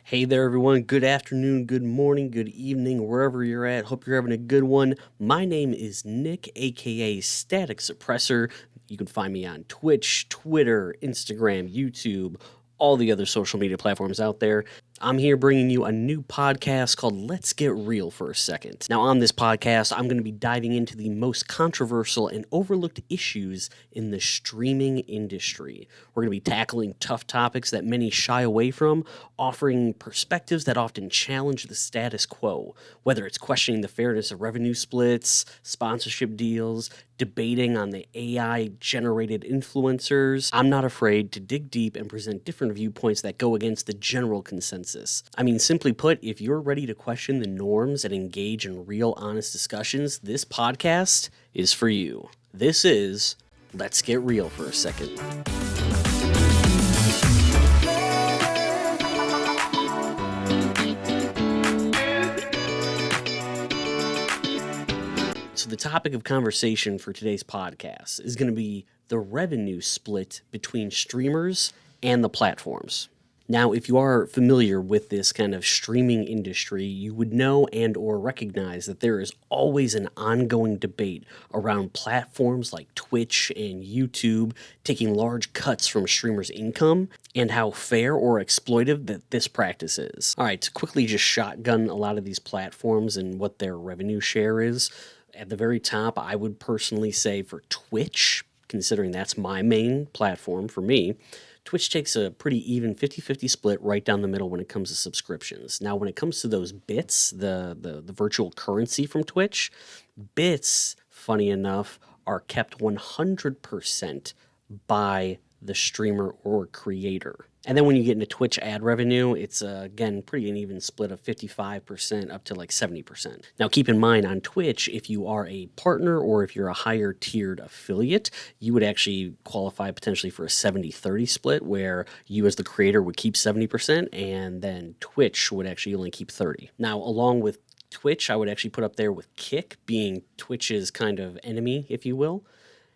Hey there, everyone. Good afternoon, good morning, good evening, wherever you're at. Hope you're having a good one. My name is Nick, aka Static Suppressor. You can find me on Twitch, Twitter, Instagram, YouTube, all the other social media platforms out there. I'm here bringing you a new podcast called Let's Get Real for a Second. Now, on this podcast, I'm going to be diving into the most controversial and overlooked issues in the streaming industry. We're going to be tackling tough topics that many shy away from, offering perspectives that often challenge the status quo, whether it's questioning the fairness of revenue splits, sponsorship deals, debating on the AI-generated influencers. I'm not afraid to dig deep and present different viewpoints that go against the general consensus. I mean, simply put, if you're ready to question the norms and engage in real, honest discussions, this podcast is for you. This is Let's Get Real for a Second. So the topic of conversation for today's podcast is going to be the revenue split between streamers and the platforms. Now, if you are familiar with this kind of streaming industry, you would know and or recognize that there is always an ongoing debate around platforms like Twitch and YouTube taking large cuts from streamers' income and how fair or exploitive that this practice is. All right, to quickly just shotgun a lot of these platforms and what their revenue share is. At the very top, I would personally say for Twitch, considering that's my main platform for me, Twitch takes a pretty even 50-50 split right down the middle when it comes to subscriptions. Now, when it comes to those bits, the virtual currency from Twitch, bits, funny enough, are kept 100% by the streamer or creator. And then when you get into Twitch ad revenue, it's again pretty an even split of 55% up to like 70%. Now keep in mind on Twitch, if you are a partner or if you're a higher tiered affiliate, you would actually qualify potentially for a 70-30 split where you as the creator would keep 70% and then Twitch would actually only keep 30. Now along with Twitch, I would actually put up there with Kick being Twitch's kind of enemy, if you will.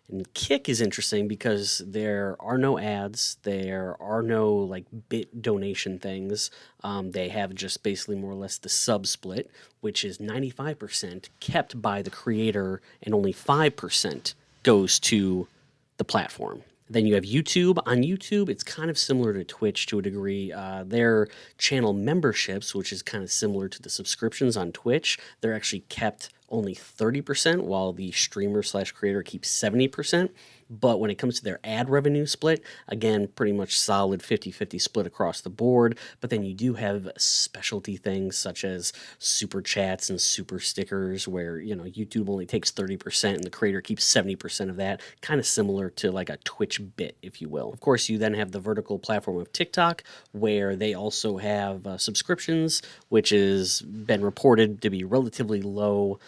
And Kick is interesting because there are no ads, there are no like bit donation things. They have just basically more or less the sub split, which is 95% kept by the creator and only 5% goes to the platform. Then you have YouTube. On YouTube, it's kind of similar to Twitch to a degree. Their channel memberships, which is kind of similar to the subscriptions on Twitch, they're actually kept only 30%, while the streamer/creator keeps 70%. But when it comes to their ad revenue split, again, pretty much solid 50-50 split across the board. But then you do have specialty things such as super chats and super stickers where, YouTube only takes 30% and the creator keeps 70% of that, kind of similar to like a Twitch bit, if you will. Of course, you then have the vertical platform of TikTok where they also have subscriptions, which has been reported to be relatively low,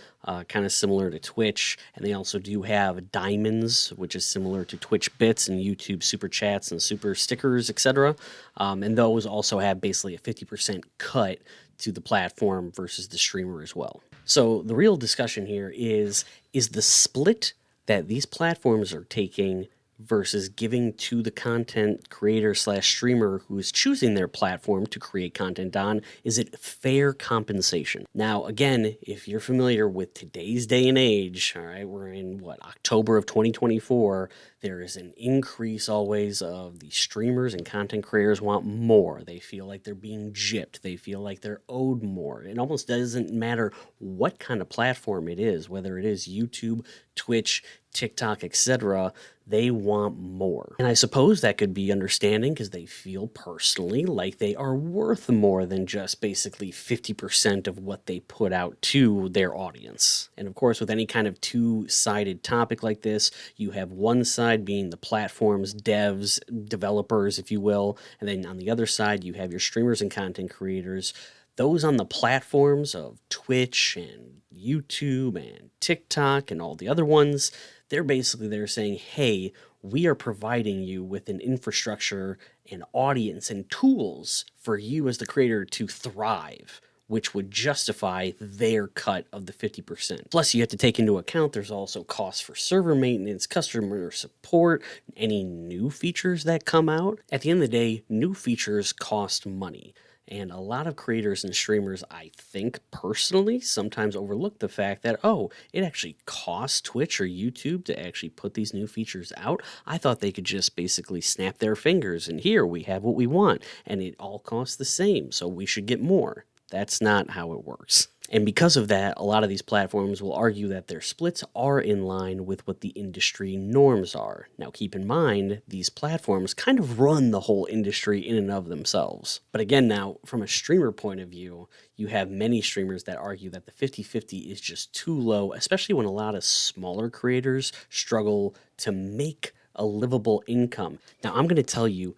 kind of similar to Twitch. And they also do have diamonds, which is similar to Twitch bits and YouTube super chats and super stickers, etc. And those also have basically a 50% cut to the platform versus the streamer as well. So the real discussion here is the split that these platforms are taking versus giving to the content creator/streamer who is choosing their platform to create content on, is it fair compensation? Now, again, if you're familiar with today's day and age, all right, we're in October of 2024, there is an increase always of the streamers and content creators want more. They feel like they're being gypped. They feel like they're owed more. It almost doesn't matter what kind of platform it is, whether it is YouTube, Twitch, TikTok, etc., they want more. And I suppose that could be understanding because they feel personally like they are worth more than just basically 50% of what they put out to their audience. And of course, with any kind of two-sided topic like this, you have one side being the platforms, devs, developers, if you will, and then on the other side, you have your streamers and content creators. Those on the platforms of Twitch and YouTube and TikTok and all the other ones, they're saying, hey, we are providing you with an infrastructure and audience and tools for you as the creator to thrive, which would justify their cut of the 50%. Plus, you have to take into account there's also costs for server maintenance, customer support, any new features that come out. At the end of the day, new features cost money. And a lot of creators and streamers, I think personally, sometimes overlook the fact that, oh, it actually costs Twitch or YouTube to actually put these new features out. I thought they could just basically snap their fingers and here we have what we want, and it all costs the same, so we should get more. That's not how it works. And because of that, a lot of these platforms will argue that their splits are in line with what the industry norms are. Now, keep in mind, these platforms kind of run the whole industry in and of themselves. But again, now, from a streamer point of view, you have many streamers that argue that the 50-50 is just too low, especially when a lot of smaller creators struggle to make a livable income. Now, I'm going to tell you,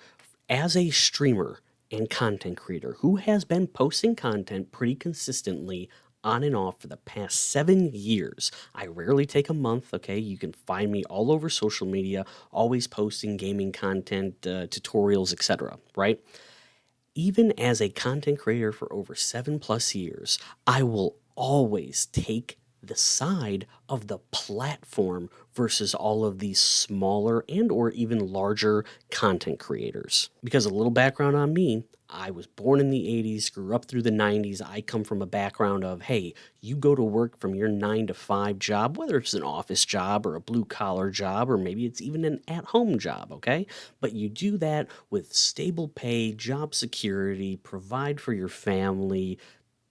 as a streamer and content creator who has been posting content pretty consistently on and off for the past 7 years. I rarely take a month, okay? You can find me all over social media, always posting gaming content, tutorials, etc., right? Even as a content creator for over 7+ years, I will always take the side of the platform versus all of these smaller and or even larger content creators. Because a little background on me, I was born in the 80s, grew up through the 90s. I come from a background of, hey, you go to work from your 9 to 5 job, whether it's an office job or a blue collar job, or maybe it's even an at-home job, okay? But you do that with stable pay, job security, provide for your family,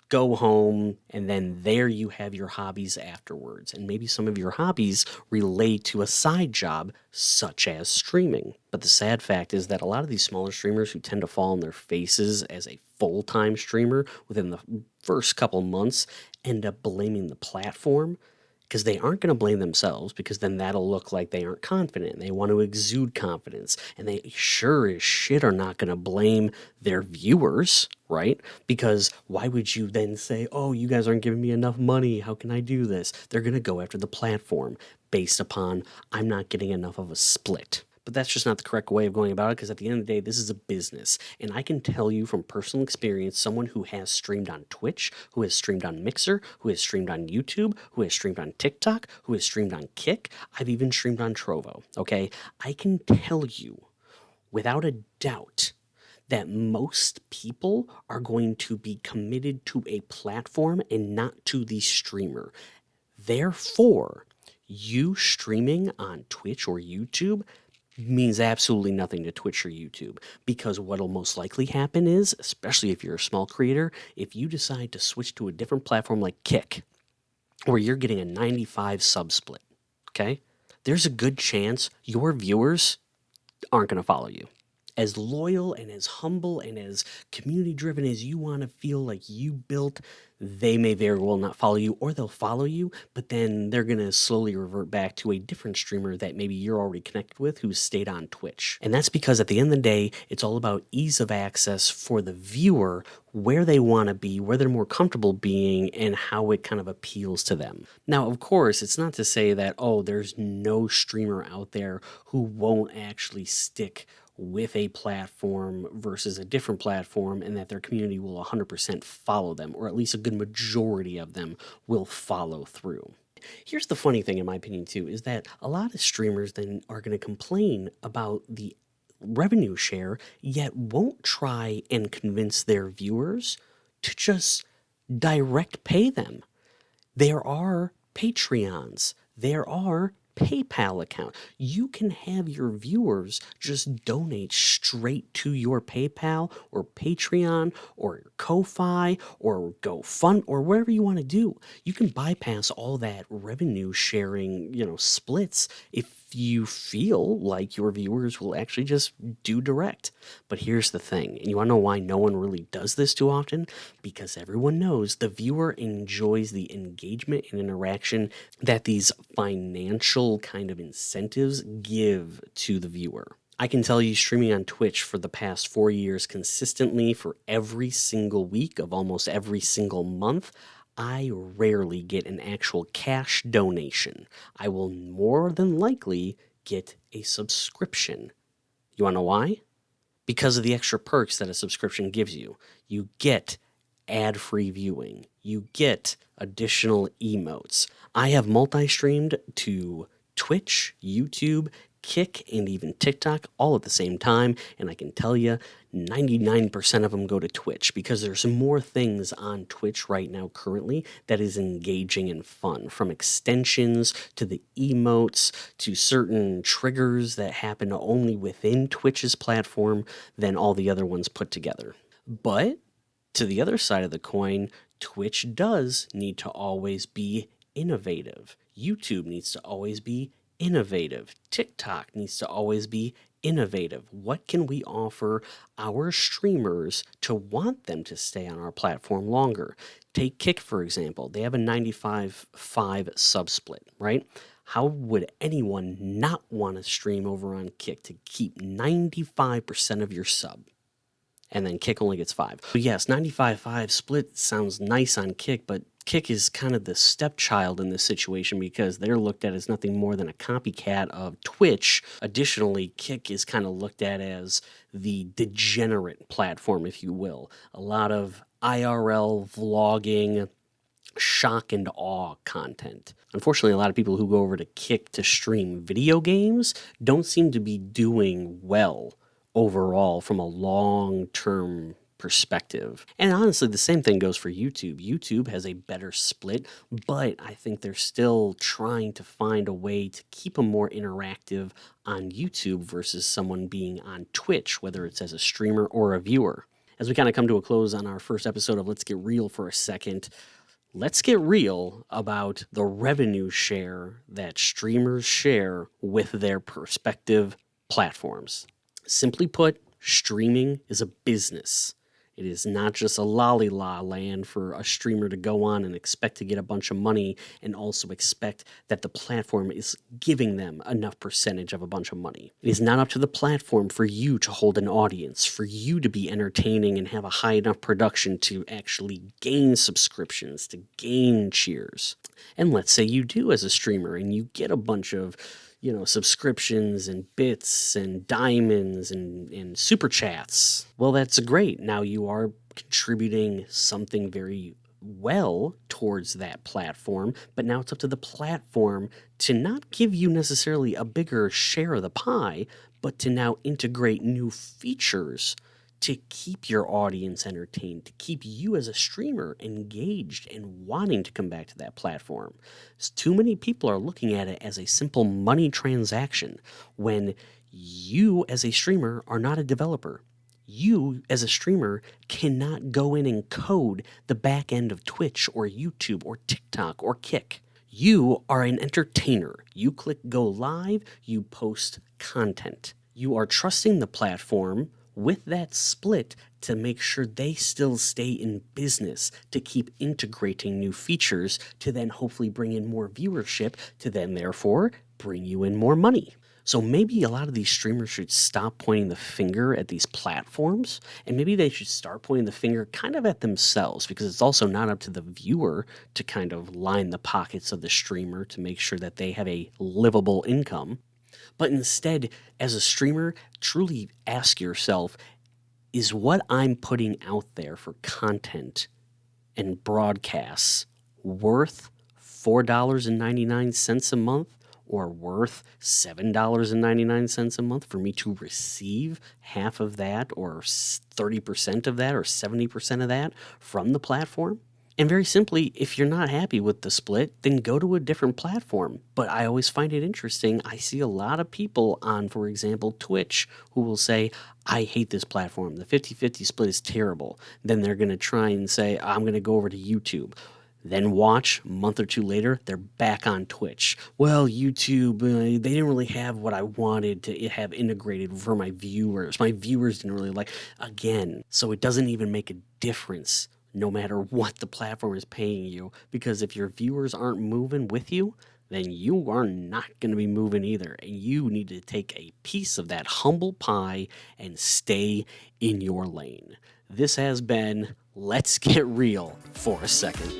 go home, and then there you have your hobbies afterwards. And maybe some of your hobbies relate to a side job, such as streaming. But the sad fact is that a lot of these smaller streamers who tend to fall on their faces as a full-time streamer within the first couple months end up blaming the platform, because they aren't going to blame themselves, because then that'll look like they aren't confident. They want to exude confidence, and they sure as shit are not going to blame their viewers, right? Because why would you then say, oh, you guys aren't giving me enough money, how can I do this? They're going to go after the platform based upon, I'm not getting enough of a split. But that's just not the correct way of going about it, because at the end of the day, this is a business. And I can tell you from personal experience, someone who has streamed on Twitch, who has streamed on Mixer, who has streamed on YouTube, who has streamed on TikTok, who has streamed on Kick, I've even streamed on Trovo, okay? I can tell you without a doubt that most people are going to be committed to a platform and not to the streamer. Therefore, you streaming on Twitch or YouTube means absolutely nothing to Twitch or YouTube, because what'll most likely happen is, especially if you're a small creator, if you decide to switch to a different platform like Kick, where you're getting a 95 sub split, okay? There's a good chance your viewers aren't going to follow you. As loyal and as humble and as community driven as you want to feel like you built, they may very well not follow you, or they'll follow you, but then they're going to slowly revert back to a different streamer that maybe you're already connected with who's stayed on Twitch. And that's because at the end of the day, it's all about ease of access for the viewer, where they want to be, where they're more comfortable being, and how it kind of appeals to them. Now, of course, it's not to say that, oh, there's no streamer out there who won't actually stick with a platform versus a different platform, and that their community will 100% follow them, or at least a good majority of them will follow through. Here's the funny thing, in my opinion, too, is that a lot of streamers then are going to complain about the revenue share, yet won't try and convince their viewers to just direct pay them. There are Patreons. There are PayPal account. You can have your viewers just donate straight to your PayPal or Patreon or Ko-Fi or GoFund or whatever you want to do. You can bypass all that revenue sharing, splits if you feel like your viewers will actually just do direct. But here's the thing, and you want to know why no one really does this too often? Because everyone knows the viewer enjoys the engagement and interaction that these financial kind of incentives give to the viewer. I can tell you, streaming on Twitch for the past 4 years consistently for every single week of almost every single month, I rarely get an actual cash donation. I will more than likely get a subscription. You want to know why? Because of the extra perks that a subscription gives you. You get ad-free viewing. You get additional emotes. I have multi-streamed to Twitch, YouTube, Kick and even TikTok all at the same time, and I can tell you 99% of them go to Twitch because there's more things on Twitch right now currently that is engaging and fun, from extensions to the emotes to certain triggers that happen only within Twitch's platform than all the other ones put together. But to the other side of the coin, Twitch does need to always be innovative. YouTube needs to always be innovative. TikTok needs to always be innovative. What can we offer our streamers to want them to stay on our platform longer? Take Kick, for example. They have a 95/5 subsplit, right? How would anyone not want to stream over on Kick to keep 95% of your sub? And then Kick only gets 5. So yes, 95/5 split sounds nice on Kick, but Kick is kind of the stepchild in this situation because they're looked at as nothing more than a copycat of Twitch. Additionally, Kick is kind of looked at as the degenerate platform, if you will. A lot of IRL vlogging, shock and awe content. Unfortunately, a lot of people who go over to Kick to stream video games don't seem to be doing well overall from a long-term perspective. And honestly, the same thing goes for YouTube. YouTube has a better split, but I think they're still trying to find a way to keep them more interactive on YouTube versus someone being on Twitch, whether it's as a streamer or a viewer. As we kind of come to a close on our first episode of Let's Get Real for a second, let's get real about the revenue share that streamers share with their respective platforms. Simply put, streaming is a business. It is not just a lolly-la land for a streamer to go on and expect to get a bunch of money and also expect that the platform is giving them enough percentage of a bunch of money. It is not up to the platform for you to hold an audience, for you to be entertaining and have a high enough production to actually gain subscriptions, to gain cheers. And let's say you do as a streamer and you get a bunch of subscriptions and bits and diamonds and super chats. Well, that's great. Now you are contributing something very well towards that platform, but now it's up to the platform to not give you necessarily a bigger share of the pie, but to now integrate new features to keep your audience entertained, to keep you as a streamer engaged and wanting to come back to that platform. Too many people are looking at it as a simple money transaction when you as a streamer are not a developer. You as a streamer cannot go in and code the back end of Twitch or YouTube or TikTok or Kick. You are an entertainer. You click go live, you post content. You are trusting the platform with that split to make sure they still stay in business, to keep integrating new features, to then hopefully bring in more viewership, to then therefore bring you in more money. So maybe a lot of these streamers should stop pointing the finger at these platforms, and maybe they should start pointing the finger kind of at themselves, because it's also not up to the viewer to kind of line the pockets of the streamer to make sure that they have a livable income. But instead, as a streamer, truly ask yourself, is what I'm putting out there for content and broadcasts worth $4.99 a month or worth $7.99 a month for me to receive half of that or 30% of that or 70% of that from the platform? And very simply, if you're not happy with the split, then go to a different platform. But I always find it interesting. I see a lot of people on, for example, Twitch who will say, I hate this platform. The 50-50 split is terrible. Then they're going to try and say, I'm going to go over to YouTube. Then watch, a month or two later, they're back on Twitch. Well, YouTube, they didn't really have what I wanted to have integrated for my viewers. My viewers didn't really like, again. So it doesn't even make a difference no matter what the platform is paying you, because if your viewers aren't moving with you, then you are not going to be moving either. And you need to take a piece of that humble pie and stay in your lane. This has been Let's Get Real for a second.